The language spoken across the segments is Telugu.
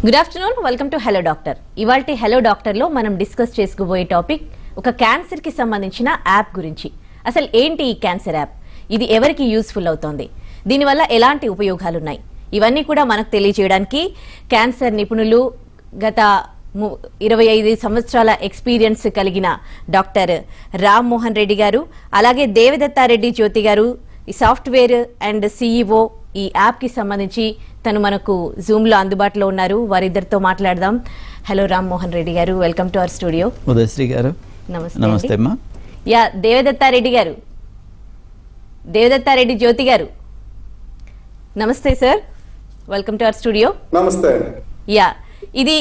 Good afternoon, welcome to hello doctor. ఇవాల్టి హలో డాక్టర్ లో మనం డిస్కస్ చేసుకోబోయే టాపిక్ ఒక క్యాన్సర్ కి సంబంధించిన యాప్ గురించి. అసలు ఏంటి ఈ క్యాన్సర్ యాప్, ఇది ఎవరికి యూస్ఫుల్ అవుతోంది, దీనివల్ల ఎలాంటి ఉపయోగాలు ఉన్నాయి, ఇవన్నీ కూడా మనకు తెలియజేయడానికి క్యాన్సర్ నిపుణులు, గత 25 సంవత్సరాల ఎక్స్పీరియన్స్ కలిగిన డాక్టర్ రామ్ మోహన్ రెడ్డి గారు, అలాగే దేవదత్తారెడ్డి జ్యోతి గారు, ఈ సాఫ్ట్వేర్ అండ్ సిఇఓ ఈ యాప్ కి సంబంధించి తను మనకు జూమ్ లో అందుబాటులో ఉన్నారు. వారిద్దరితో మాట్లాడదాం. హలో రామ్ మోహన్ రెడ్డి గారు, welcome to our studio. Udayasri గారు నమస్తే. యా దేవదత్తారెడ్డి గారు, దేవదత్తారెడ్డి జ్యోతి గారు నమస్తే sir, welcome to our studio. నమస్తే. యా ఇది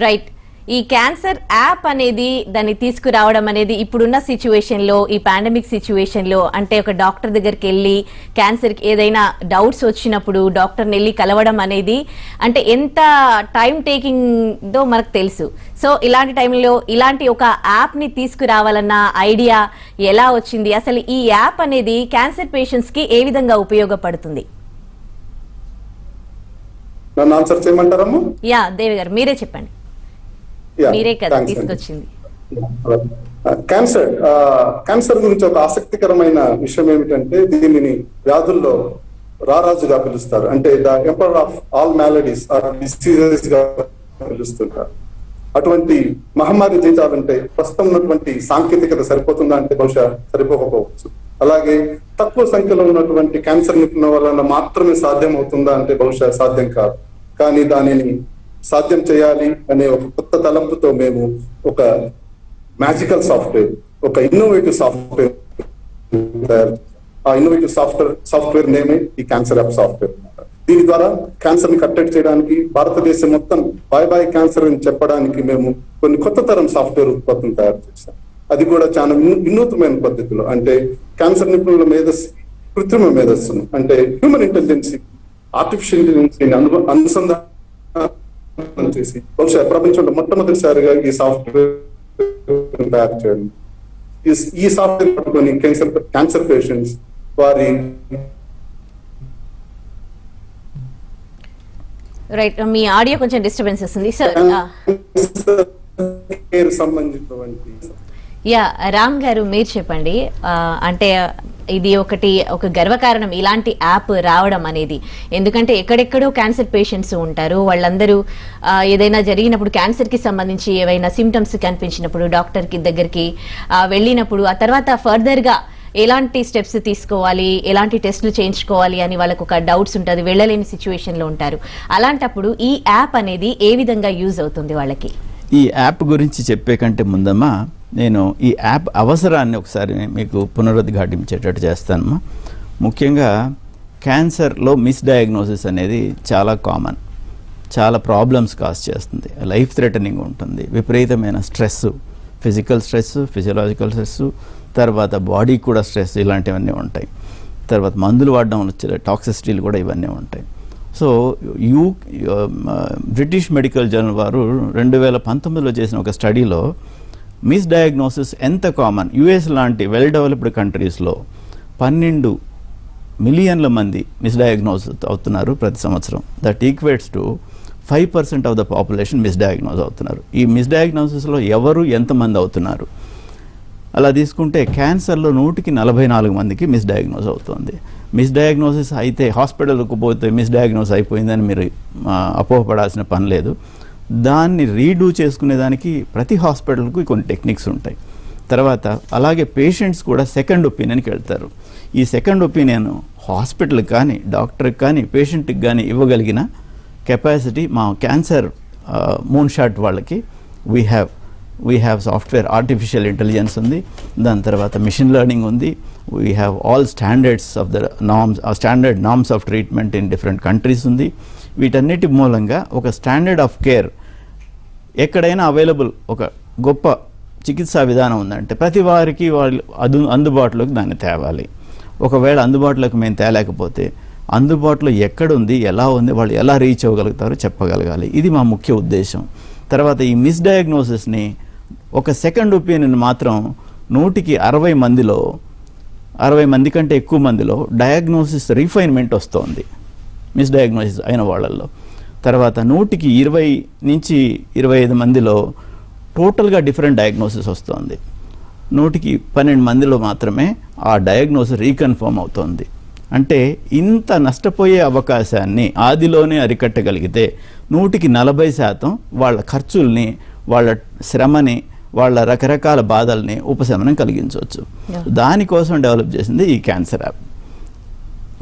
రైట్, ఈ క్యాన్సర్ యాప్ అనేది దాన్ని తీసుకురావడం అనేది ఇప్పుడున్న సిచ్యువేషన్ లో, ఈ పాండమిక్ సిచ్యువేషన్ లో, అంటే ఒక డాక్టర్ దగ్గరికి వెళ్ళి క్యాన్సర్ కి ఏదైనా డౌట్స్ వచ్చినప్పుడు డాక్టర్ని వెళ్ళి కలవడం అనేది అంటే ఎంత టైం టేకింగ్ దో మనకు తెలుసు. సో ఇలాంటి టైంలో ఇలాంటి ఒక యాప్ ని తీసుకురావాలన్న ఐడియా ఎలా వచ్చింది, అసలు ఈ యాప్ అనేది క్యాన్సర్ పేషెంట్స్ కి ఏ విధంగా ఉపయోగపడుతుంది? నన్ను ఆన్సర్ చేయమంటారమ్మా? యా దేవి గారు మీరే చెప్పండి, మీరే కదా తీసుకొచ్చింది. క్యాన్సర్ గురించి ఒక ఆసక్తికరమైన విషయం ఏమిటంటే, దీనిని వ్యాధుల్లో రారాజుగా పిలుస్తారు. అంటే the emperor of all maladies or diseases గా పిలుస్తుంటారు. అటువంటి మహమ్మారి జయించాలంటే ప్రస్తుతం ఉన్నటువంటి సాంకేతికత సరిపోతుందా అంటే బహుశా సరిపోకపోవచ్చు. అలాగే తక్కువ సంఖ్యలో ఉన్నటువంటి క్యాన్సర్ నిపుణుల వలన మాత్రమే సాధ్యం అవుతుందా అంటే బహుశా సాధ్యం కాదు. కానీ దానిని సాధ్యం చేయాలి అనే ఒక కొత్త తలంపుతో మేము ఒక మ్యాజికల్ సాఫ్ట్వేర్, ఒక ఇన్నోవేటివ్ సాఫ్ట్వేర్ తయారు. ఆ ఇన్నోవేటివ్ సాఫ్ట్వేర్ నేమే ఈ క్యాన్సర్ యాప్ సాఫ్ట్వేర్. దీని ద్వారా క్యాన్సర్ ని కట్టడి చేయడానికి, భారతదేశం మొత్తం బాయ్ క్యాన్సర్ అని చెప్పడానికి మేము కొన్ని కొత్త తరం సాఫ్ట్వేర్ ఉత్పత్తులు తయారు చేశాం. అది కూడా చాలా వినూత్నమైన పద్ధతిలో, అంటే క్యాన్సర్ నిపుణుల మేధస్సు, కృత్రిమ మేధస్సును, అంటే హ్యూమన్ ఇంటెలిజెన్స్, ఆర్టిఫిషియల్ ఇంటెలిజెన్స్ అనుసంధానం చేసి బహుశా ప్రపంచంలో మొట్టమొదటిసారిగా ఈ సాఫ్ట్వేర్ తయారు చేయాలి. ఈ సాఫ్ట్వేర్ పట్టుకొని క్యాన్సర్ పేషెంట్స్ వారి రైట్, మీ ఆడియో కొంచెం డిస్టర్బెన్స్ వస్తుంది సార్. సంబంధించినటువంటి యా రామ్ గారు మీరు చెప్పండి. అంటే ఇది ఒక గర్వకారణం ఇలాంటి యాప్ రావడం అనేది. ఎందుకంటే ఎక్కడెక్కడో క్యాన్సర్ పేషెంట్స్ ఉంటారు, వాళ్ళందరూ ఏదైనా జరిగినప్పుడు క్యాన్సర్ కి సంబంధించి ఏవైనా సిమ్టమ్స్ కనిపించినప్పుడు డాక్టర్ కి దగ్గరికి వెళ్ళినప్పుడు ఆ తర్వాత ఫర్దర్ గా ఎలాంటి స్టెప్స్ తీసుకోవాలి, ఎలాంటి టెస్టులు చేయించుకోవాలి అని వాళ్ళకు ఒక డౌట్స్ ఉంటుంది, వెళ్ళలేని సిచ్యువేషన్ లో ఉంటారు. అలాంటప్పుడు ఈ యాప్ అనేది ఏ విధంగా యూజ్ అవుతుంది వాళ్ళకి? ఈ యాప్ గురించి చెప్పే కంటే ముందమ్మా నేను ఈ యాప్ అవసరాన్ని ఒకసారి మీకు పునరుద్ఘాటించేటట్టు చేస్తానమ్మా. ముఖ్యంగా క్యాన్సర్లో మిస్డయాగ్నోసిస్ అనేది చాలా కామన్, చాలా ప్రాబ్లమ్స్ కాజ్ చేస్తుంది, లైఫ్ థ్రెటనింగ్ ఉంటుంది, విపరీతమైన stress, physical stress, physiological stress, తర్వాత బాడీకి కూడా స్ట్రెస్, ఇలాంటివన్నీ ఉంటాయి. తర్వాత మందులు వాడడం వచ్చే టాక్సిసిటీలు కూడా ఇవన్నీ ఉంటాయి. సో బ్రిటిష్ మెడికల్ జర్నల్ వారు 2019లో చేసిన ఒక స్టడీలో మిస్డయాగ్నోసిస్ ఎంత కామన్, యుఎస్ లాంటి వెల్ డెవలప్డ్ కంట్రీస్లో 12 మిలియన్ల మంది మిస్డయాగ్నోసిస్ అవుతున్నారు ప్రతి సంవత్సరం. That equates to 5% of the population misdiagnose అవుతున్నారు. ఈ మిస్డయాగ్నోసిస్లో ఎవరు ఎంతమంది అవుతున్నారు అలా తీసుకుంటే క్యాన్సర్లో 100కి 44 మందికి మిస్డయాగ్నోస్ అవుతుంది. మిస్డయాగ్నోసిస్ అయితే హాస్పిటల్కు పోతే మిస్డయాగ్నోస్ అయిపోయిందని మీరు అపోహపడాల్సిన పని లేదు. దాన్ని రీడూ చేసుకునేదానికి ప్రతి హాస్పిటల్కు కొన్ని టెక్నిక్స్ ఉంటాయి. తర్వాత అలాగే పేషెంట్స్ కూడా సెకండ్ ఒపీనియన్కి వెళ్తారు. ఈ సెకండ్ ఒపీనియన్ హాస్పిటల్కి కానీ డాక్టర్కి కానీ పేషెంట్కి కానీ ఇవ్వగలిగిన కెపాసిటీ మా క్యాన్సర్ మూన్ షాట్ వాళ్ళకి we have software, artificial intelligence ఉంది, దాని తర్వాత మిషన్ లెర్నింగ్ ఉంది, we have all standards of the standard norms of treatment in different countries ఉంది. వీటన్నిటి మూలంగా ఒక స్టాండర్డ్ ఆఫ్ కేర్ ఎక్కడైనా అవైలబుల్, ఒక గొప్ప చికిత్సా విధానం ఉందంటే ప్రతి వారికి వాళ్ళు అందుబాటులోకి దాన్ని తేవాలి. ఒకవేళ అందుబాటులోకి మేము తేలేకపోతే అందుబాటులో ఎక్కడుంది, ఎలా ఉంది, వాళ్ళు ఎలా రీచ్ అవ్వగలుగుతారో చెప్పగలగాలి. ఇది మా ముఖ్య ఉద్దేశం. తర్వాత ఈ మిస్డయాగ్నోసిస్ని ఒక సెకండ్ ఒపీనియన్ మాత్రం 100కి 60 మందిలో 60 మంది కంటే ఎక్కువ మందిలో డయాగ్నోసిస్ రిఫైన్మెంట్ వస్తుంది. మిస్డయాగ్నోసిస్ అయిన వాళ్ళల్లో. తర్వాత 100కి 20 నుంచి 25 మందిలో టోటల్గా డిఫరెంట్ డయాగ్నోసిస్ వస్తుంది. 100కి 12 మందిలో మాత్రమే ఆ డయాగ్నోసిస్ రీకన్ఫర్మ్ అవుతుంది. అంటే ఇంత నష్టపోయే అవకాశాన్ని ఆదిలోనే అరికట్టగలిగితే 100కి 40% వాళ్ళ ఖర్చుల్ని, వాళ్ళ శ్రమని, వాళ్ళ రకరకాల బాధల్ని ఉపశమనం కలిగించవచ్చు. దానికోసం డెవలప్ చేసింది ఈ cancer app.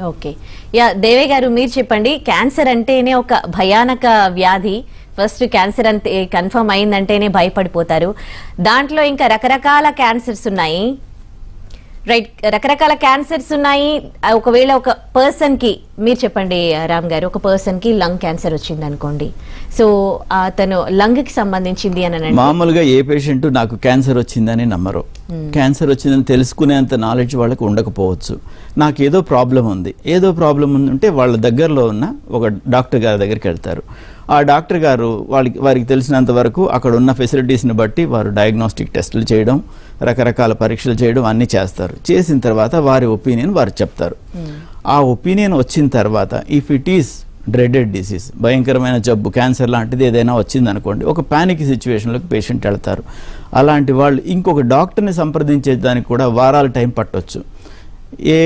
Okay, yeah Devayya garu మీరు చెప్పండి. క్యాన్సర్ అంటేనే ఒక భయానక వ్యాధి. ఫస్ట్ క్యాన్సర్ అంటే కన్ఫర్మ్ అయిందంటేనే భయపడిపోతారు. దాంట్లో ఇంకా రకరకాల క్యాన్సర్స్ ఉన్నాయి, రైట్? రకరకాల క్యాన్సర్స్ ఉన్నాయి. ఒకవేళ ఒక పర్సన్ కి, మీరు చెప్పండి రామ్ గారు, ఒక పర్సన్ కి లంగ్ క్యాన్సర్ వచ్చింది అనుకోండి, సో అతను లంగ్ కి సంబంధించింది అని మామూలుగా ఏ పేషెంట్ నాకు క్యాన్సర్ వచ్చిందని నమ్మరు. క్యాన్సర్ వచ్చిందని తెలుసుకునేంత నాలెడ్జ్ వాళ్ళకి ఉండకపోవచ్చు. నాకు ఏదో ప్రాబ్లం ఉంటే వాళ్ళ దగ్గరలో ఉన్న ఒక డాక్టర్ గారి దగ్గరికి వెళ్తారు. ఆ డాక్టర్ గారు వారికి తెలిసినంత వరకు అక్కడ ఉన్న ఫెసిలిటీస్ని బట్టి వారు డయాగ్నోస్టిక్ టెస్టులు చేయడం, రకరకాల పరీక్షలు చేయడం అన్నీ చేస్తారు. చేసిన తర్వాత వారి ఒపీనియన్ వారు చెప్తారు. ఆ ఒపీనియన్ వచ్చిన తర్వాత if it is dreaded disease, భయంకరమైన జబ్బు, క్యాన్సర్ లాంటిది ఏదైనా వచ్చిందనుకోండి, ఒక ప్యానిక్ సిచ్యువేషన్లోకి పేషెంట్ వెళ్తారు. అలాంటి వాళ్ళు ఇంకొక డాక్టర్ని సంప్రదించేదానికి కూడా వారాల టైం పట్టవచ్చు. ఏ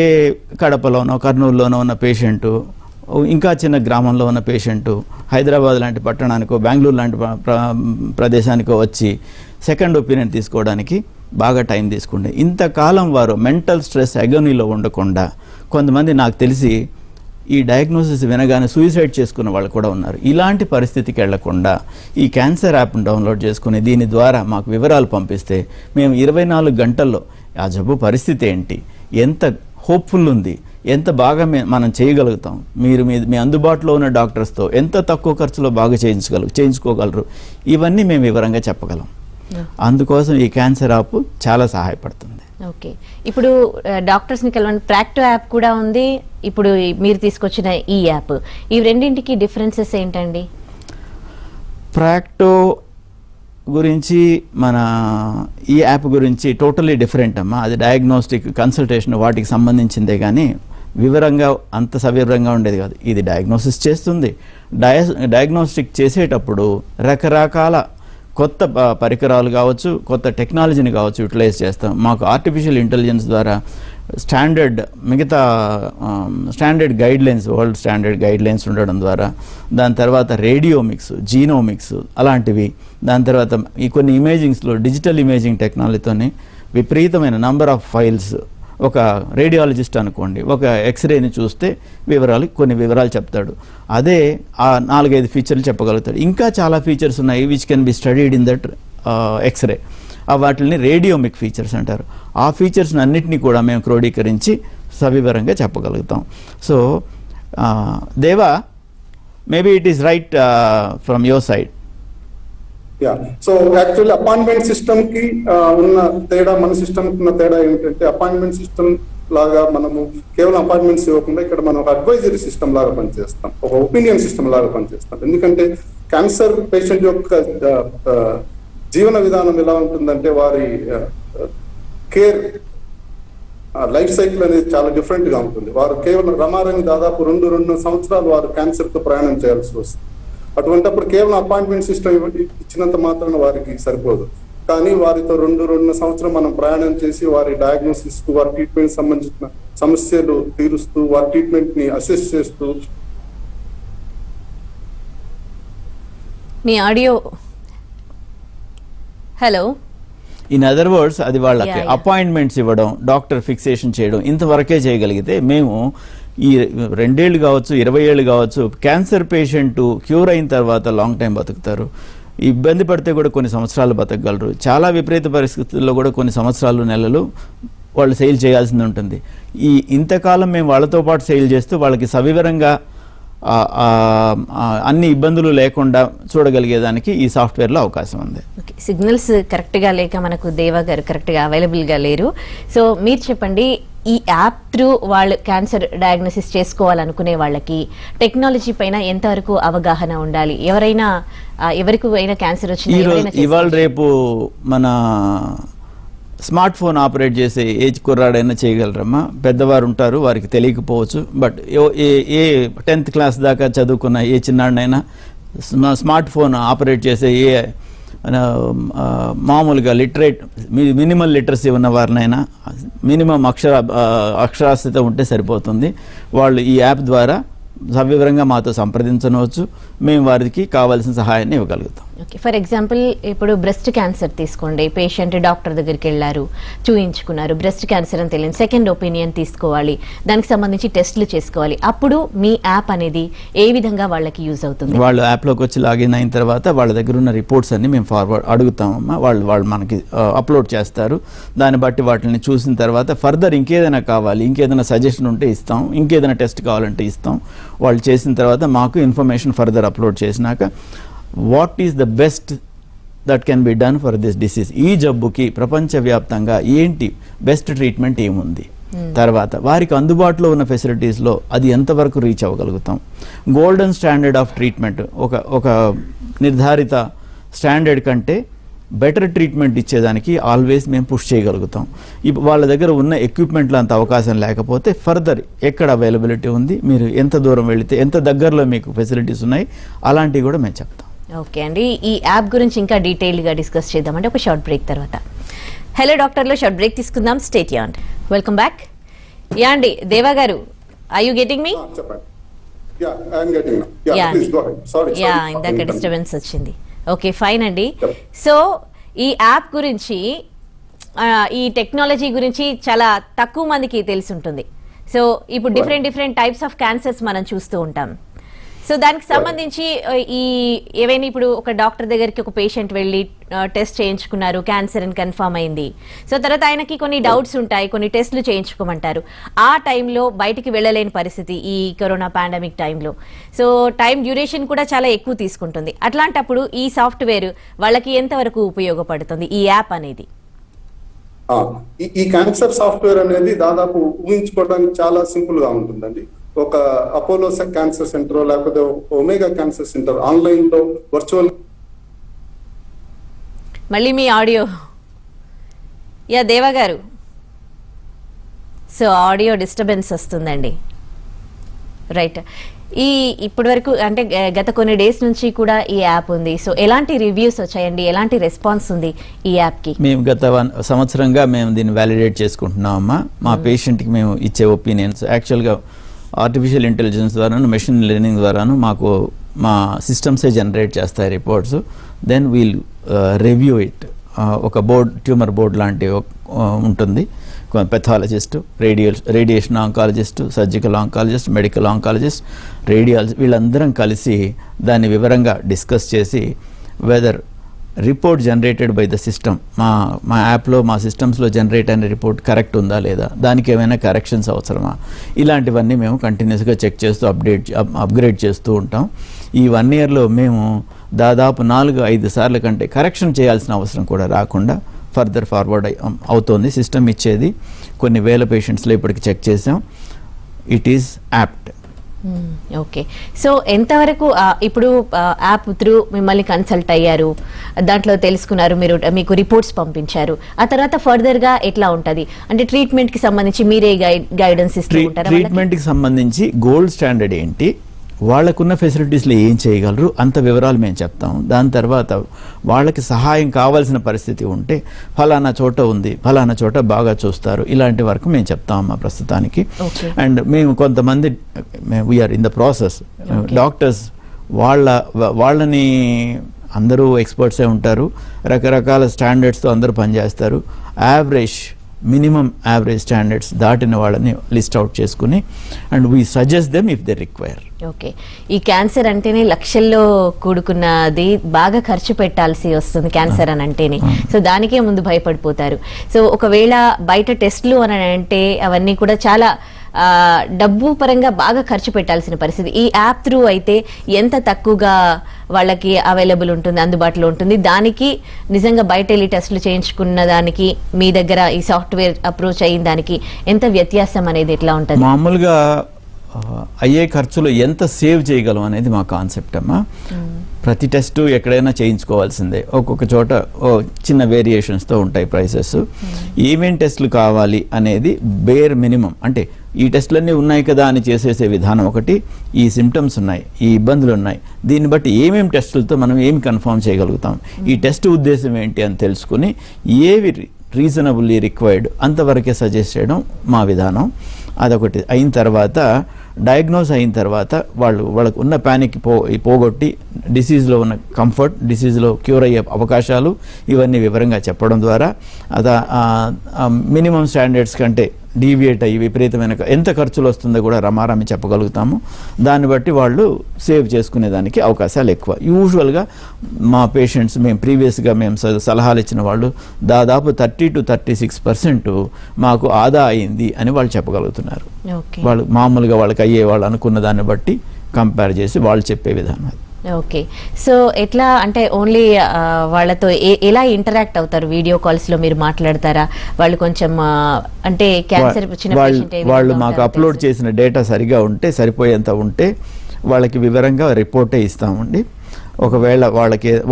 కడపలోనో కర్నూలులోనో ఉన్న పేషెంటు, ఇంకా చిన్న గ్రామంలో ఉన్న పేషెంటు హైదరాబాద్ లాంటి పట్టణానికో బెంగళూరు లాంటి ప్రదేశానికో వచ్చి సెకండ్ ఒపీనియన్ తీసుకోవడానికి బాగా టైం తీసుకుంటే, ఇంతకాలం వారు మెంటల్ స్ట్రెస్ అగోనీలో ఉండకుండా, కొంతమంది నాకు తెలిసి ఈ డయాగ్నోసిస్ వినగానే సూసైడ్ చేసుకున్న వాళ్ళు కూడా ఉన్నారు. ఇలాంటి పరిస్థితికి వెళ్లకుండా ఈ క్యాన్సర్ యాప్ను డౌన్లోడ్ చేసుకుని దీని ద్వారా మాకు వివరాలు పంపిస్తే మేము 24 గంటల్లో ఆ జబ్బు పరిస్థితి ఏంటి, ఎంత హోప్ఫుల్ ఉంది, ఎంత బాగా మనం చేయగలుగుతాం, మీరు మీ అందుబాటులో ఉన్న డాక్టర్స్తో ఎంత తక్కువ ఖర్చులో బాగా చేయించుకోగలరు, ఇవన్నీ మేము వివరంగా చెప్పగలం. అందుకోసం ఈ క్యాన్సర్ యాప్ చాలా సహాయపడుతుంది. ఓకే, ఇప్పుడు డాక్టర్స్ ని కలవండి, ప్రాక్టో యాప్ కూడా ఉంది, ఇప్పుడు మీరు తీసుకొచ్చిన ఈ యాప్, ఈ రెండింటికి డిఫరెన్సెస్ ఏంటండి? ప్రాక్టో గురించి మన ఈ యాప్ గురించి టోటలీ డిఫరెంట్ అమ్మా. అది డయాగ్నోస్టిక్ కన్సల్టేషన్ వాటికి సంబంధించిందే కానీ వివరంగా అంత సవివరంగా ఉండేది కాదు. ఇది డయాగ్నోసిస్ చేస్తుంది. డయాగ్నోస్టిక్ చేసేటప్పుడు రకరకాల కొత్త పరికరాలు కావచ్చు, కొత్త టెక్నాలజీని కావచ్చు యూటిలైజ్ చేస్తాం. మాకు ఆర్టిఫిషియల్ ఇంటెలిజెన్స్ ద్వారా standard guidelines, world standard guidelines ఉండడం ద్వారా, దాని తర్వాత రేడియోమిక్స్, జీనోమిక్స్ అలాంటివి, దాని తర్వాత ఈ కొన్ని ఇమేజింగ్స్లో డిజిటల్ ఇమేజింగ్ టెక్నాలజీతోని విపరీతమైన నంబర్ ఆఫ్ ఫైల్స్, ఒక రేడియాలజిస్ట్ అనుకోండి ఒక ఎక్స్రేని చూస్తే కొన్ని వివరాలు చెప్తాడు. అదే ఆ 4-5 ఫీచర్లు చెప్పగలుగుతాడు. ఇంకా చాలా ఫీచర్స్ ఉన్నాయి which can be studied in that x-ray. వాటిని రేడియోమిక్ ఫీచర్స్ అంటారు. ఆ ఫీచర్స్ అన్నిటినీ కూడా మేము క్రోడీకరించి సవివరంగా చెప్పగలుగుతాం. సో దేవా, maybe it is right from your side. So actually appointment system కి ఉన్న తేడా, మన సిస్టమ్ కి ఉన్న తేడా ఏమిటంటే, అపాయింట్మెంట్ సిస్టమ్ లాగా మనము కేవలం అపాయింట్మెంట్స్ ఇవ్వకుండా ఇక్కడ మనం ఒక అడ్వైజరీ సిస్టమ్ లాగా పనిచేస్తాం, ఒక ఒపీనియన్ సిస్టమ్ లాగా పనిచేస్తాం. ఎందుకంటే క్యాన్సర్ పేషెంట్ యొక్క జీవన విధానం ఎలా ఉంటుందంటే, వారి కేర్ లైఫ్ సైకిల్ అనేది చాలా డిఫరెంట్ గా ఉంటుంది. వారు కేవలం రమారని దాదాపు 2 సంవత్సరాలు వారు క్యాన్సర్ తో ప్రయాణం చేయాల్సి వస్తుంది. అటువంటిప్పుడు కేవలం అపాయింట్మెంట్ సిస్టమ్ ఇచ్చినంత మాత్రాన వారికి సరిపోదు. కానీ వారితో 2 సంవత్సరం మనం ప్రయాణం చేసి వారి డయాగ్నోసిస్, వారి ట్రీట్మెంట్ సంబంధించిన సమస్యలు తీరుస్తూ, వారి ట్రీట్మెంట్ ని అసెస్ చేస్తూ. మీ audio, hello, in other words అది వాళ్ళకి అపాయింట్మెంట్స్ ఇవ్వడం, డాక్టర్ ఫిక్సేషన్ చేయడం ఇంతవరకే చేయగలిగితే, మేము ఈ 2 ఏళ్ళు కావచ్చు, 20 ఏళ్ళు కావచ్చు, క్యాన్సర్ పేషెంట్ క్యూర్ అయిన తర్వాత లాంగ్ టైం బతుకుతారు. ఇబ్బంది పడితే కూడా కొన్ని సంవత్సరాలు బతకగలరు. చాలా విపరీత పరిస్థితుల్లో కూడా కొన్ని సంవత్సరాలు, నెలలు వాళ్ళు సెయిల్ చేయాల్సింది ఉంటుంది. ఇంతకాలం మేము వాళ్ళతో పాటు సెయిల్ చేస్తూ వాళ్ళకి సవివరంగా అన్ని ఇబ్బందులు లేకుండా చూడగలిగేదానికి ఈ సాఫ్ట్వేర్లో అవకాశం ఉంది. సిగ్నల్స్ కరెక్ట్గా లేక మనకు దేవా గారు కరెక్ట్గా అవైలబుల్గా లేరు. సో మీరు చెప్పండి, ఈ యాప్ త్రూ వాళ్ళు క్యాన్సర్ డయాగ్నోసిస్ చేసుకోవాలనుకునే వాళ్ళకి టెక్నాలజీ పైన ఎంతవరకు అవగాహన ఉండాలి? ఎవరికి అయినా క్యాన్సర్ వచ్చిన ఇవాళ రేపు మన స్మార్ట్ ఫోన్ ఆపరేట్ చేసే ఏజ్ కుర్రాడైనా చేయగలరమ్మా. పెద్దవారు ఉంటారు, వారికి తెలియకపోవచ్చు. బట్ ఏ 10th క్లాస్ దాకా చదువుకున్న ఏ చిన్నాడినైనా స్మార్ట్ ఫోన్ ఆపరేట్ చేసే మామూలుగా మినిమల్ లిటరసీ ఉన్న వారినైనా మినిమం అక్షరాస్యత ఉంటే సరిపోతుంది. వాళ్ళు ఈ యాప్ ద్వారా సవివరంగా మాతో సంప్రదించవచ్చు. మేము వారికి కావాల్సిన సహాయాన్ని ఇవ్వగలుగుతాం. ఓకే, ఫర్ ఎగ్జాంపుల్ ఇప్పుడు బ్రెస్ట్ క్యాన్సర్ తీసుకోండి. పేషెంట్ డాక్టర్ దగ్గరికి వెళ్ళారు, చూయించుకున్నారు, బ్రెస్ట్ క్యాన్సర్ అని తెలియదు, సెకండ్ ఒపీనియన్ తీసుకోవాలి, దానికి సంబంధించి టెస్టులు చేసుకోవాలి. అప్పుడు మీ యాప్ అనేది ఏ విధంగా వాళ్ళకి యూజ్ అవుతుంది? వాళ్ళు యాప్లోకి వచ్చి లాగిన్ అయిన తర్వాత వాళ్ళ దగ్గర ఉన్న రిపోర్ట్స్ అన్ని మేము ఫార్వర్డ్ అడుగుతామమ్మా. వాళ్ళు మనకి అప్లోడ్ చేస్తారు. దాన్ని బట్టి వాటిని చూసిన తర్వాత ఫర్దర్ ఇంకేదైనా కావాలి, ఇంకేదైనా సజెషన్ ఉంటే ఇస్తాం, ఇంకేదైనా టెస్ట్ కావాలంటే ఇస్తాం. వాళ్ళు చేసిన తర్వాత మాకు ఇన్ఫర్మేషన్ ఫర్దర్ అప్లోడ్ చేసినాక what is the best that can be done for this disease, ఈ జబ్బుకి ప్రపంచవ్యాప్తంగా ఏంటి బెస్ట్ ట్రీట్మెంట్ ఏముంది, తర్వాత వారికి అందుబాటులో ఉన్న ఫెసిలిటీస్లో అది ఎంతవరకు రీచ్ అవ్వగలుగుతాం, గోల్డెన్ స్టాండర్డ్ ఆఫ్ ట్రీట్మెంట్ ఒక నిర్ధారిత స్టాండర్డ్ కంటే బెటర్ ట్రీట్మెంట్ ఇచ్చేదానికి ఆల్వేస్ మేము పుష్ చేయగలుగుతాం. వాళ్ళ దగ్గర ఉన్న ఎక్విప్మెంట్లో అంత అవకాశం లేకపోతే ఫర్దర్ ఎక్కడ అవైలబిలిటీ ఉంది, మీరు ఎంత దూరం వెళితే ఎంత దగ్గరలో మీకు ఫెసిలిటీస్ ఉన్నాయి, అలాంటివి కూడా మేము చెప్తాం. ఓకే అండి, ఈ యాప్ గురించి ఇంకా డీటెయిల్గా డిస్కస్ చేద్దామంటే ఒక షార్ట్ బ్రేక్ తర్వాత. హలో డాక్టర్లో షార్ట్ బ్రేక్ తీసుకుందాం. Stay tuned. Welcome back. Yeah అండి, దేవా గారు, are you getting me? Yeah, ఇందాక డిస్టర్బెన్స్ వచ్చింది. ఓకే, ఫైన్ అండి. సో ఈ యాప్ గురించి, ఈ టెక్నాలజీ గురించి చాలా తక్కువ మందికి తెలిసి ఉంటుంది. సో ఇప్పుడు డిఫరెంట్ టైప్స్ ఆఫ్ క్యాన్సర్స్ మనం చూస్తూ ఉంటాం. సో దానికి సంబంధించి ఈ ఏవైనా ఇప్పుడు ఒక డాక్టర్ దగ్గరికి ఒక పేషెంట్ వెళ్ళి టెస్ట్ చేయించుకున్నారు, క్యాన్సర్ అని కన్ఫర్మ్ అయింది. సో తర్వాత ఆయనకి కొన్ని డౌట్స్ ఉంటాయి, కొన్ని టెస్టులు చేయించుకోమంటారు. ఆ టైంలో బయటికి వెళ్ళలేని పరిస్థితి ఈ కరోనా పాండమిక్ టైంలో. సో టైం డ్యూరేషన్ కూడా చాలా ఎక్కువ తీసుకుంటుంది. అట్లాంటప్పుడు ఈ సాఫ్ట్వేర్ వాళ్ళకి ఎంతవరకు ఉపయోగపడుతుంది, ఈ యాప్ అనేది? ఈ క్యాన్సర్ సాఫ్ట్వేర్ అనేది దాదాపు ఊహించుకోవడానికి చాలా సింపుల్ గా ఉంటుందండి. ఒక అపోలో క్యాన్సర్ సెంటర్ లేకపోతే ఒమేగా క్యాన్సర్ సెంటర్ ఆన్లైన్ లో వర్చువల్. మళ్ళీ మీ ఆడియో. యా దేవా గారు, సో ఆడియో డిస్టర్బెన్స్ వస్తుందండి. రైట్, ఇప్పటి వరకు అంటే గత కొన్ని డేస్ నుంచి కూడా ఈ యాప్ ఉంది. సో ఎలాంటి రివ్యూస్ వచ్చాయండి, ఎలాంటి రెస్పాన్స్ ఉంది ఈ యాప్కి? మేము గత సంవత్సరంగా మేము దీన్ని వ్యాలిడేట్ చేసుకుంటున్నామమ్మా. మా పేషెంట్కి మేము ఇచ్చే ఒపీనియన్స్ యాక్చువల్గా ఆర్టిఫిషియల్ ఇంటెలిజెన్స్ ద్వారాను, మెషిన్ లెర్నింగ్ ద్వారాను మాకు మా సిస్టమ్సే జనరేట్ చేస్తాయి reports. Then we'll review it. ఒక ట్యూమర్ బోర్డ్ లాంటి ఉంటుంది. Pathologist, radiation oncologist, surgical oncologist, medical oncologist, radiology, వీళ్ళందరం కలిసి దాన్ని వివరంగా డిస్కస్ చేసి whether report generated by the system, మా యాప్లో మా సిస్టమ్స్లో జనరేట్ అయిన రిపోర్ట్ కరెక్ట్ ఉందా లేదా, దానికి ఏమైనా కరెక్షన్స్ అవసరమా, ఇలాంటివన్నీ మేము కంటిన్యూస్గా చెక్ చేస్తూ అప్గ్రేడ్ చేస్తూ ఉంటాం. ఈ 1 yearలో మేము దాదాపు 4-5 సార్ల కంటే కరెక్షన్ చేయాల్సిన అవసరం కూడా రాకుండా ఫర్దర్ ఫార్వర్డ్ అవుతోంది. సిస్టమ్ ఇచ్చేది కొన్ని వేల పేషెంట్స్లో ఇప్పటికి చెక్ చేసాం. It is apt. Okay, so ఎంతవరకు ఇప్పుడు యాప్ త్రూ మిమ్మల్ని కన్సల్ట్ అయ్యారు, దాంట్లో తెలుసుకున్నారు, మీకు రిపోర్ట్స్ పంపించారు, ఆ తర్వాత ఫర్దర్ గా ఎట్లా ఉంటది అంటే ట్రీట్మెంట్ కి సంబంధించి మీరే గైడెన్స్ ఇస్తూ ఉంటారా? ట్రీట్మెంట్ కి సంబంధించి గోల్డ్ స్టాండర్డ్ ఏంటి, వాళ్ళకున్న ఫెసిలిటీస్లో ఏం చేయగలరు, అంత వివరాలు మేము చెప్తాం. దాని తర్వాత వాళ్ళకి సహాయం కావాల్సిన పరిస్థితి ఉంటే ఫలానా చోట ఉంది, ఫలానా చోట బాగా చూస్తారు, ఇలాంటి వరకు మేము చెప్తాం మా ప్రస్తుతానికి. అండ్ మేము కొంతమంది we are in the process. Doctors వాళ్ళని అందరూ ఎక్స్పర్ట్సే ఉంటారు, రకరకాల స్టాండర్డ్స్తో అందరూ పనిచేస్తారు. మినిమం యావరేజ్ స్టాండర్డ్స్ దాటిన వాళ్ళని లిస్ట్ అవుట్ చేసుకుని and we suggest them if they require. Okay, ఈ క్యాన్సర్ అంటేనే లక్షల్లో కూడుకున్నది, బాగా ఖర్చు పెట్టాల్సి వస్తుంది క్యాన్సర్ అని అంటేనే. సో దానికే ముందు భయపడిపోతారు. సో ఒకవేళ బయట టెస్ట్లు అని అంటే అవన్నీ కూడా చాలా డబ్బు పరంగా బాగా ఖర్చు పెట్టాల్సిన పరిస్థితి. ఈ యాప్ త్రూ అయితే ఎంత తక్కువగా వాళ్ళకి అవైలబుల్ ఉంటుంది, అందుబాటులో ఉంటుంది. దానికి నిజంగా బయట వెళ్ళి టెస్టులు చేయించుకున్న దానికి మీ దగ్గర ఈ సాఫ్ట్వేర్ అప్రోచ్ అయిన దానికి ఎంత వ్యత్యాసం అనేది ఎట్లా ఉంటుంది? మామూలుగా అయ్యే ఖర్చులు ఎంత సేవ్ చేయగలం అనేది మా కాన్సెప్ట్ అమ్మా. ప్రతి టెస్టు ఎక్కడైనా చేయించుకోవాల్సిందే. ఒక్కొక్క చోట చిన్న వేరియేషన్స్తో ఉంటాయి ప్రైసెస్. ఏమేం టెస్టులు కావాలి అనేది బేర్ మినిమం, అంటే ఈ టెస్టులన్నీ ఉన్నాయి కదా అని చేసేసే విధానం ఒకటి, ఈ సిమ్టమ్స్ ఉన్నాయి, ఈ ఇబ్బందులు ఉన్నాయి, దీన్ని బట్టి ఏమేమి టెస్టులతో మనం ఏమి కన్ఫర్మ్ చేయగలుగుతాం, ఈ టెస్ట్ ఉద్దేశం ఏంటి అని తెలుసుకుని ఏవి రీజనబుల్లీ రిక్వైర్డ్ అంతవరకే సజెస్ట్ చేయడం మా విధానం. అదొకటి అయిన తర్వాత, డయాగ్నోస్ అయిన తర్వాత వాళ్ళకు ఉన్న ప్యానిక్ పోగొట్టి డిసీజ్లో ఉన్న కంఫర్ట్, డిసీజ్లో క్యూర్ అయ్యే అవకాశాలు ఇవన్నీ వివరంగా చెప్పడం ద్వారా మినిమం స్టాండర్డ్స్ కంటే డీవియేట్ అయ్యి విపరీతమైన ఎంత ఖర్చులు వస్తుందో కూడా రమారమి చెప్పగలుగుతాము. దాన్ని బట్టి వాళ్ళు సేవ్ చేసుకునేదానికి అవకాశాలు ఎక్కువ. యూజువల్గా మా పేషెంట్స్ ప్రీవియస్గా మేము సలహాలు ఇచ్చిన వాళ్ళు దాదాపు 30 to 36% మాకు ఆదా అయింది అని వాళ్ళు చెప్పగలుగుతున్నారు. వాళ్ళు మామూలుగా వాళ్ళకి అయ్యే వాళ్ళు అనుకున్న దాన్ని బట్టి కంపేర్ చేసి వాళ్ళు చెప్పే విధానం. ఓకే, సో ఎట్లా అంటే ఓన్లీ వాళ్ళతో ఎలా ఇంటరాక్ట్ అవుతారు? వీడియో కాల్స్ లో మీరు మాట్లాడతారా? వాళ్ళు కొంచెం అంటే క్యాన్సర్ వాళ్ళు మాకు అప్లోడ్ చేసిన డేటా సరిగా ఉంటే, సరిపోయేంత ఉంటే వాళ్ళకి వివరంగా రిపోర్టే ఇస్తామండి. ఒకవేళ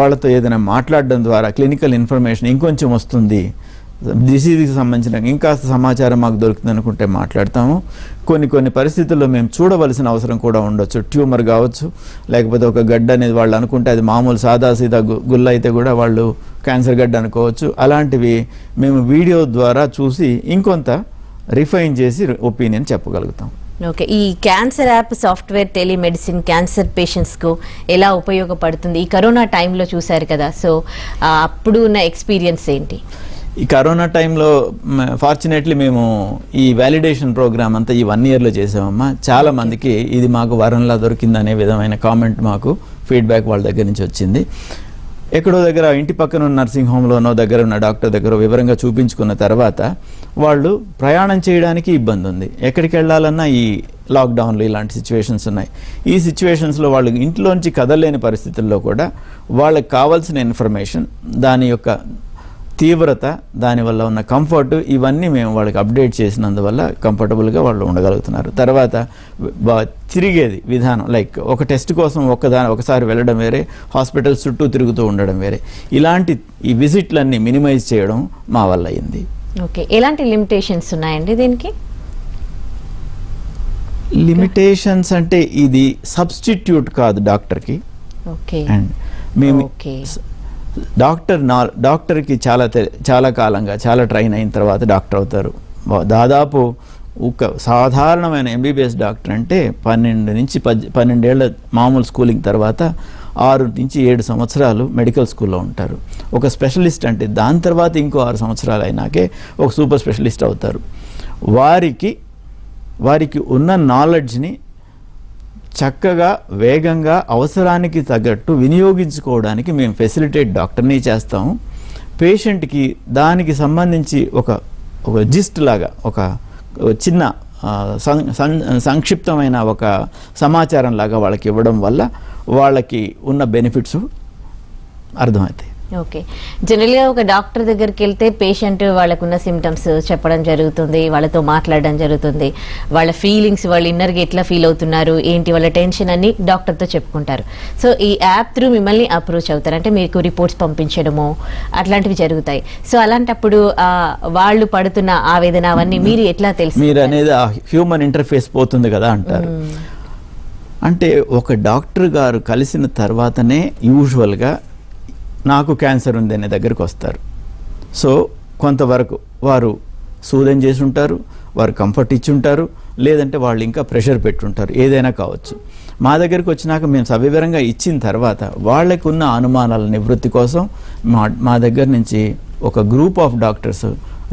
వాళ్ళతో ఏదైనా మాట్లాడడం ద్వారా క్లినికల్ ఇన్ఫర్మేషన్ ఇంకొంచెం వస్తుంది, డిసీజ్కి సంబంధించిన ఇంకాస్త సమాచారం మాకు దొరుకుతుంది అనుకుంటే మాట్లాడతాము. కొన్ని పరిస్థితుల్లో మేము చూడవలసిన అవసరం కూడా ఉండొచ్చు. ట్యూమర్ కావచ్చు, లేకపోతే ఒక గడ్డ అనేది వాళ్ళు అనుకుంటే అది మామూలు సాదాసీదా గుల్ల అయితే కూడా వాళ్ళు క్యాన్సర్ గడ్డ అనుకోవచ్చు. అలాంటివి మేము వీడియో ద్వారా చూసి ఇంకొంత రిఫైన్ చేసి ఒపీనియన్ చెప్పగలుగుతాం. ఓకే, ఈ cancer app software telemedicine cancer పేషెంట్స్కు ఎలా ఉపయోగపడుతుంది? ఈ కరోనా టైంలో చూశారు కదా, సో అప్పుడు ఉన్న ఎక్స్పీరియన్స్ ఏంటి? ఈ కరోనా టైంలో ఫార్చునేట్లీ మేము ఈ వ్యాలిడేషన్ ప్రోగ్రామ్ అంతా ఈ 1 yearలో చేసామమ్మా. చాలా మందికి ఇది మాకు వరంలా దొరికిందనే విధమైన కామెంట్ మాకు ఫీడ్బ్యాక్ వాళ్ళ దగ్గర నుంచి వచ్చింది. ఎక్కడో దగ్గర ఇంటి పక్కన ఉన్న నర్సింగ్ హోమ్లోనో దగ్గర ఉన్న డాక్టర్ దగ్గర వివరంగా చూపించుకున్న తర్వాత వాళ్ళు ప్రయాణం చేయడానికి ఇబ్బంది ఉంది, ఎక్కడికి వెళ్ళాలన్నా ఈ లాక్డౌన్లు ఇలాంటి సిచ్యువేషన్స్ ఉన్నాయి. ఈ సిచ్యువేషన్స్లో వాళ్ళు ఇంట్లోంచి కదలలేని పరిస్థితుల్లో కూడా వాళ్ళకి కావాల్సిన ఇన్ఫర్మేషన్, దాని యొక్క తీవ్రత, దానివల్ల ఉన్న కంఫర్ట్, ఇవన్నీ మేము వాళ్ళకి అప్డేట్ చేసినందువల్ల కంఫర్టబుల్గా వాళ్ళు ఉండగలుగుతున్నారు. తర్వాత తిరిగేది విధానం, లైక్ ఒక టెస్ట్ కోసం ఒకసారి వెళ్ళడం వేరే, హాస్పిటల్స్ చుట్టూ తిరుగుతూ ఉండడం వేరే, ఇలాంటి ఈ విజిట్లన్నీ మినిమైజ్ చేయడం మా వల్ల అయింది. ఓకే, ఎలాంటి లిమిటేషన్స్ ఉన్నాయండి దీనికి? లిమిటేషన్స్ అంటే ఇది సబ్స్టిట్యూట్ కాదు డాక్టర్కి. ఓకే, అండ్ మేము డాక్టర్కి చాలా కాలంగా చాలా ట్రైన్ అయిన తర్వాత డాక్టర్ అవుతారు. దాదాపు ఒక సాధారణమైన MBBS డాక్టర్ అంటే 12 ఏళ్ల మామూలు స్కూలింగ్ తర్వాత 6 నుంచి 7 సంవత్సరాలు మెడికల్ స్కూల్లో ఉంటారు. ఒక స్పెషలిస్ట్ అంటే దాని తర్వాత ఇంకో 6 సంవత్సరాలు అయినాకే ఒక సూపర్ స్పెషలిస్ట్ అవుతారు. వారికి ఉన్న నాలెడ్జ్ని చక్కగా వేగంగా అవసరానికి తగ్గట్టు వినియోగించుకోవడానికి మేము ఫెసిలిటేట్ డాక్టర్ని చేస్తాము. పేషెంట్కి దానికి సంబంధించి ఒక జిస్ట్ లాగా ఒక చిన్న సంక్షిప్తమైన ఒక సమాచారం లాగా వాళ్ళకి ఇవ్వడం వల్ల వాళ్ళకి ఉన్న బెనిఫిట్స్ అర్థమవుతాయి. ఓకే, జనరల్గా ఒక డాక్టర్ దగ్గరికి వెళ్తే పేషెంట్ వాళ్ళకున్న సిమ్టమ్స్ చెప్పడం జరుగుతుంది, వాళ్ళతో మాట్లాడడం జరుగుతుంది, వాళ్ళ ఫీలింగ్స్, వాళ్ళు ఇన్నర్గా ఎట్లా ఫీల్ అవుతున్నారు ఏంటి, వాళ్ళ టెన్షన్ అన్ని డాక్టర్తో చెప్పుకుంటారు. సో ఈ యాప్ త్రూ మిమ్మల్ని అప్రోచ్ అవుతారు, అంటే మీకు రిపోర్ట్స్ పంపించడము అట్లాంటివి జరుగుతాయి. సో అలాంటప్పుడు వాళ్ళు పడుతున్న ఆవేదన అవన్నీ మీరు ఎట్లా తెలుసు? మీరు అనేది హ్యూమన్ ఇంటర్ఫేస్ పోతుంది కదా అంటారు. అంటే ఒక డాక్టర్ గారు కలిసిన తర్వాతనే యూజువల్గా నాకు క్యాన్సర్ ఉంది అనే దగ్గరికి వస్తారు. సో కొంతవరకు వారు సూదం చేసి ఉంటారు, వారు కంఫర్ట్ ఇచ్చి ఉంటారు, లేదంటే వాళ్ళు ఇంకా ప్రెషర్ పెట్టుంటారు, ఏదైనా కావచ్చు. మా దగ్గరికి వచ్చినాక మేము సవివరంగా ఇచ్చిన తర్వాత వాళ్ళకు ఉన్న అనుమానాల నివృత్తి కోసం మా దగ్గర నుంచి ఒక group of doctors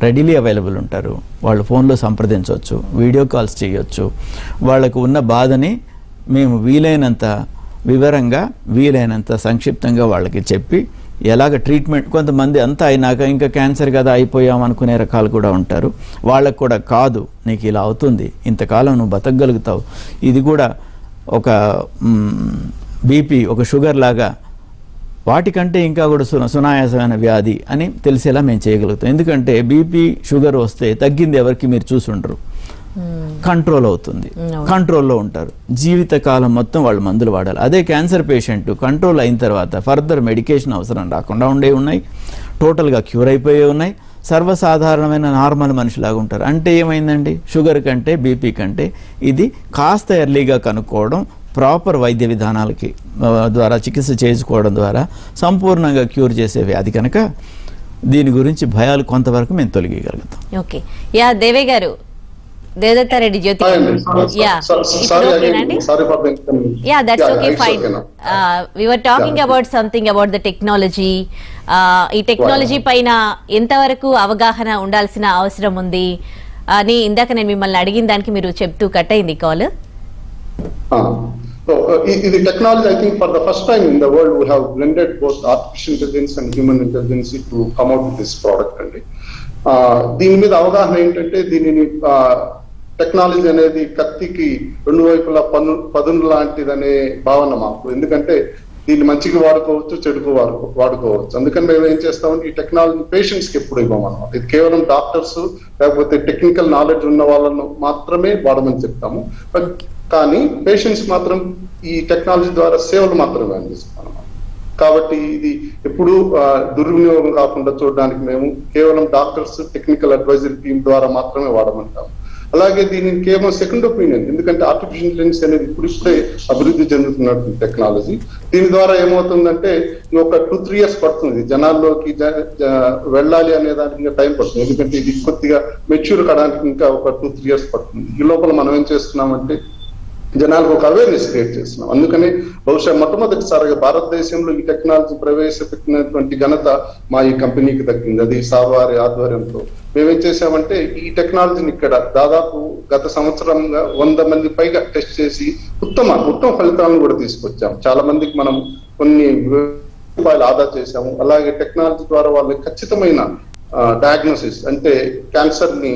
readily available ఉంటారు. వాళ్ళు ఫోన్లో సంప్రదించవచ్చు, వీడియో కాల్స్ చేయొచ్చు. వాళ్ళకు ఉన్న బాధని మేము వీలైనంత వివరంగా, వీలైనంత సంక్షిప్తంగా వాళ్ళకి చెప్పి ఎలాగ ట్రీట్మెంట్, కొంతమంది అంతా అయినాక ఇంకా క్యాన్సర్ కదా అయిపోయాం అనుకునే రకాలు కూడా ఉంటారు. వాళ్ళకు కూడా కాదు, నీకు ఇలా అవుతుంది, ఇంతకాలం నువ్వు బతకగలుగుతావు, ఇది కూడా ఒక బీపీ, ఒక షుగర్ లాగా, వాటికంటే ఇంకా కూడా సునాయాసమైన వ్యాధి అని తెలిసేలా మేము చేయగలుగుతాం. ఎందుకంటే బీపీ షుగర్ వస్తే తగ్గింది ఎవరికి మీరు చూసి ఉండరు. కంట్రోల్ అవుతుంది, కంట్రోల్లో ఉంటారు, జీవితకాలం మొత్తం వాళ్ళు మందులు వాడాలి. అదే క్యాన్సర్ పేషెంట్ కంట్రోల్ అయిన తర్వాత ఫర్దర్ మెడికేషన్ అవసరం రాకుండా ఉండే ఉన్నాయి, టోటల్గా క్యూర్ అయిపోయే ఉన్నాయి, సర్వసాధారణమైన నార్మల్ మనిషిలాగా ఉంటారు. అంటే ఏమైందండి, షుగర్ కంటే బీపీ కంటే ఇది కాస్త ఎర్లీగా కనుక్కోవడం, ప్రాపర్ వైద్య విధానాలకి ద్వారా చికిత్స చేసుకోవడం ద్వారా సంపూర్ణంగా క్యూర్ చేసే వ్యాధి కనుక దీని గురించి భయాలు కొంతవరకు మేము తొలగించగలుగుతాం. ఓకే, యా దేవే గారు, దేవదత్తారెడ్డి జ్యోతి, యా ఓకేనండి, yeah that's okay fine. We were talking about something about the technology. ఈ టెక్నాలజీ పైన ఎంతవరకు అవగాహన ఉండాల్సిన అవసరం ఉంది అని ఇందాక నేను మిమ్మల్ని అడిగిన దానికి మీరు చెప్తూ కట్ అయింది కాల్. ఇది technology, I think for the first time in the world we have blended both artificial intelligence and human intelligence to come out with this product అండి. దీని మీద అవగాహన ఏంటంటే, దీనిని టెక్నాలజీ అనేది కత్తికి రెండు వైపులా పదును లాంటిదనే భావన మాకు. ఎందుకంటే దీన్ని మంచిగా వాడుకోవచ్చు, చెడుకు వాడుకోవచ్చు. అందుకని మేము ఏం చేస్తామంటే, ఈ టెక్నాలజీ పేషెంట్స్ కి ఎప్పుడు ఇవ్వమన్నమాట. ఇది కేవలం డాక్టర్స్ లేకపోతే టెక్నికల్ నాలెడ్జ్ ఉన్న వాళ్ళను మాత్రమే వాడమని చెప్తాము. కానీ పేషెంట్స్ మాత్రం ఈ టెక్నాలజీ ద్వారా సేవలు మాత్రమే అందిస్తాం అన్నమాట. కాబట్టి ఇది ఎప్పుడు దుర్వినియోగం కాకుండా చూడడానికి మేము కేవలం డాక్టర్స్, టెక్నికల్ అడ్వైజరీ టీమ్ ద్వారా మాత్రమే వాడమంటాము. అలాగే దీనిని కేవలం సెకండ్ ఒపీనియన్, ఎందుకంటే ఆర్టిఫిషియల్ ఇంటెలిజెన్స్ అనేది ఇప్పుడిప్పుడే అభివృద్ధి చెందుతున్నటువంటి టెక్నాలజీ. దీని ద్వారా ఏమవుతుందంటే, ఒక 2-3 years పడుతుంది జనాల్లోకి వెళ్ళాలి అనే దానికి ఇంకా టైం పడుతుంది. ఎందుకంటే ఇది కొద్దిగా మెచ్యూర్ కావడానికి ఇంకా ఒక 2-3 years పడుతుంది. ఈ లోపల మనం ఏం చేస్తున్నామంటే, జనాలకు ఒక అవేర్నెస్ క్రియేట్ చేస్తున్నాం. అందుకని బహుశా మొట్టమొదటిసారిగా భారతదేశంలో ఈ టెక్నాలజీ ప్రవేశపెట్టినటువంటి ఘనత మా ఈ కంపెనీకి దక్కింది. అది సావారి ఆధ్వర్యంతో మేమేం చేసామంటే, ఈ టెక్నాలజీని ఇక్కడ దాదాపు గత సంవత్సరంగా 100 మంది పైగా టెస్ట్ చేసి ఉత్తమ ఫలితాలను కూడా తీసుకొచ్చాం. చాలా మందికి మనం కొన్ని రూపాయలు ఆదా చేశాము. అలాగే టెక్నాలజీ ద్వారా వాళ్ళకి ఖచ్చితమైన డయాగ్నోసిస్, అంటే క్యాన్సర్ ని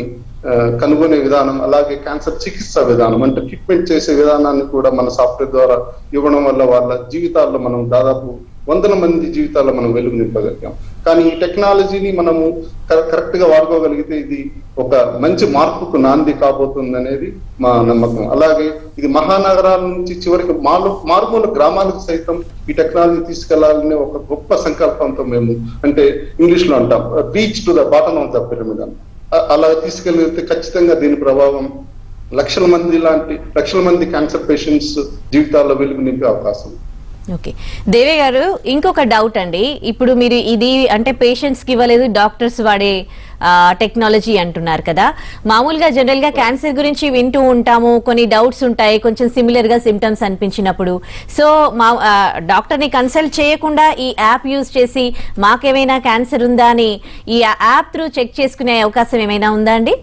కనుగొనే విధానం, అలాగే క్యాన్సర్ చికిత్స విధానం, అంటే ట్రీట్మెంట్ చేసే విధానాన్ని కూడా మన సాఫ్ట్వేర్ ద్వారా ఇవ్వడం వల్ల వాళ్ళ జీవితాల్లో మనం దాదాపు 100 మంది జీవితాల్లో మనం వెలుగు నింపగలిగాం. కానీ ఈ టెక్నాలజీని మనము కరెక్ట్ గా వాడుకోగలిగితే ఇది ఒక మంచి మార్పుకు నాంది కాబోతుంది అనేది మా నమ్మకం. అలాగే ఇది మహానగరాల నుంచి చివరికి మారుమూల గ్రామాలకు సైతం ఈ టెక్నాలజీ తీసుకెళ్లాలనే ఒక గొప్ప సంకల్పంతో మేము, అంటే ఇంగ్లీష్ లో అంటాం reach to the bottom of the pyramid అని, అలా తీసుకెళ్తే ఖచ్చితంగా దీని ప్రభావం లక్షల మంది క్యాన్సర్ పేషెంట్స్ జీవితాల్లో వెలుగు నింపే అవకాశం. ఓకే దేవి గారు, ఇంకొక డౌట్ అండి. ఇప్పుడు మీరు ఇది అంటే పేషెంట్స్ కి ఇవ్వలేదు, డాక్టర్స్ వాడే టెక్నాలజీ అంటున్నారు కదా. మామూలుగా జనరల్ గా క్యాన్సర్ గురించి వింటూ ఉంటాము, కొన్ని డౌట్స్ ఉంటాయి కొంచెం సిమిలర్ గా సిమ్టమ్స్ అనిపించినప్పుడు. సో మా డాక్టర్ ని కన్సల్ట్ చేయకుండా ఈ యాప్ యూజ్ చేసి మాకేమైనా క్యాన్సర్ ఉందా అని ఈ యాప్ త్రూ చెక్ చేసుకునే అవకాశం ఏమైనా ఉందా అండి?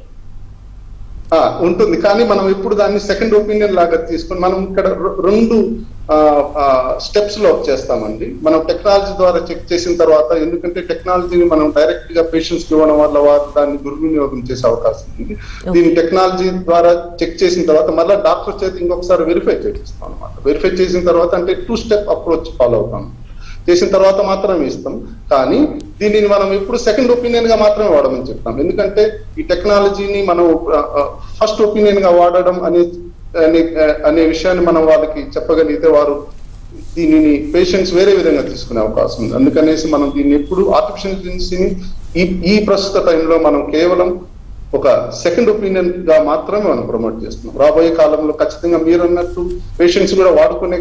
ఉంటుంది, కానీ మనం ఇప్పుడు దాన్ని సెకండ్ ఒపీనియన్ లాగా తీసుకొని మనం ఇక్కడ 2 స్టెప్స్ లో చేస్తామండి. మనం టెక్నాలజీ ద్వారా చెక్ చేసిన తర్వాత, ఎందుకంటే టెక్నాలజీని మనం డైరెక్ట్ గా పేషెంట్స్ కి ఇవ్వడం వల్ల వారు దాన్ని దుర్వినియోగం చేసే అవకాశం ఉంది. దీన్ని టెక్నాలజీ ద్వారా చెక్ చేసిన తర్వాత మళ్ళీ డాక్టర్ చేతి ఇంకొకసారి వెరిఫై చేపిస్తాం అనమాట. వెరిఫై చేసిన తర్వాత అంటే 2 step అప్రోచ్ ఫాలో అవుతాం. చేసిన తర్వాత మాత్రమే ఇస్తాం. కానీ దీనిని మనం ఎప్పుడు సెకండ్ ఒపీనియన్ గా మాత్రమే వాడమని చెప్తాం. ఎందుకంటే ఈ టెక్నాలజీని మనం ఫస్ట్ ఒపీనియన్ గా వాడడం అనే విషయాన్ని మనం వాళ్ళకి చెప్పగలిగితే వారు దీనిని పేషెంట్స్ వేరే విధంగా తీసుకునే అవకాశం ఉంది. అందుకనేసి మనం దీన్ని ఎప్పుడు ఆర్టిఫిషియల్ ఇంటెలిజెన్స్ని ఈ ప్రస్తుత టైంలో మనం కేవలం ఒక సెకండ్ ఒపీనియన్ గా మాత్రమే మనం ప్రమోట్ చేస్తున్నాం. రాబోయే కాలంలో ఖచ్చితంగా మీరు అన్నట్టు పేషెంట్స్ కూడా వాడుకునే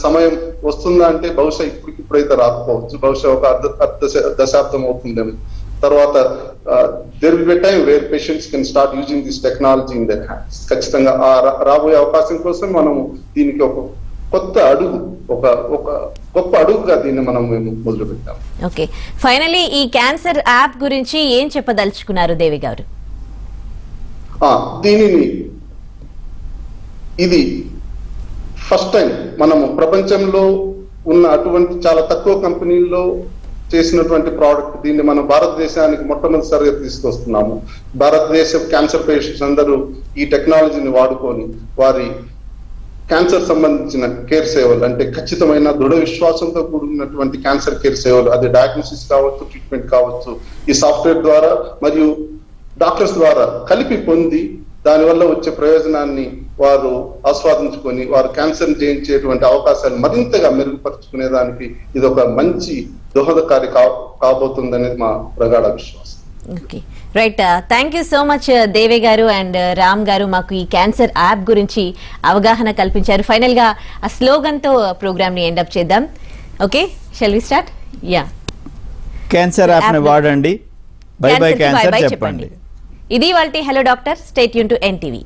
సమయం వస్తుందా అంటే బహుశా ఇప్పుడైతే రాకపోవచ్చు. బహుశా ఒక అర్ధ దశాబ్దం అవుతుందేమో. తర్వాత there will be a time where patients can start using this technology in their hands. ఖచ్చితంగా రాబోయే అవకాశం కోసం మనము దీనికి ఒక కొత్త అడుగు, ఒక గొప్ప అడుగుగా దీన్ని మనం మొదలు పెట్టాం. ఓకే, ఫైనలీ ఈ క్యాన్సర్ యాప్ గురించి ఏం చెప్పదలుచుకున్నారు దేవి గారు? ఇది ఫస్ట్ టైం మనము ప్రపంచంలో ఉన్న అటువంటి చాలా తక్కువ కంపెనీల్లో చేసినటువంటి ప్రోడక్ట్. దీన్ని మనం భారతదేశానికి మొట్టమొదటిసారిగా తీసుకొస్తున్నాము. భారతదేశ క్యాన్సర్ పేషెంట్స్ అందరూ ఈ టెక్నాలజీని వాడుకొని వారి క్యాన్సర్ సంబంధించిన కేర్ సేవలు, అంటే ఖచ్చితమైన దృఢ విశ్వాసంతో కూడినటువంటి క్యాన్సర్ కేర్ సేవలు, అది డయాగ్నోసిస్ కావచ్చు, ట్రీట్మెంట్ కావచ్చు, ఈ సాఫ్ట్వేర్ ద్వారా మరియు డాక్టర్స్ ద్వారా కలిపి పొంది దానివల్ల వచ్చే ప్రయోజనాన్ని వారు ఆస్వాదించుకొని వారు క్యాన్సర్ జయించేటువంటి అవకాశాలు మరింతగా మెరుగుపరుచుకునే దానికి ఇది ఒక మంచి దోహదకారి కాబోతుందనేది మా ప్రగాఢ విశ్వాసం. Okay, right. Thank you so much Deve garu and Ram గారు, మాకు ఈ క్యాన్సర్ యాప్ గురించి అవగాహన కల్పించారు. ఫైనల్ గా ఆ స్లోగన్ తో ప్రోగ్రామ్ ని ఎండప్ చేద్దాం. Okay, shall we start? Yeah, cancer app ని వాడండి, బై బై క్యాన్సర్ చెప్పండి. ఇది వాళ్ళ hello doctor. Stay tune to NTV.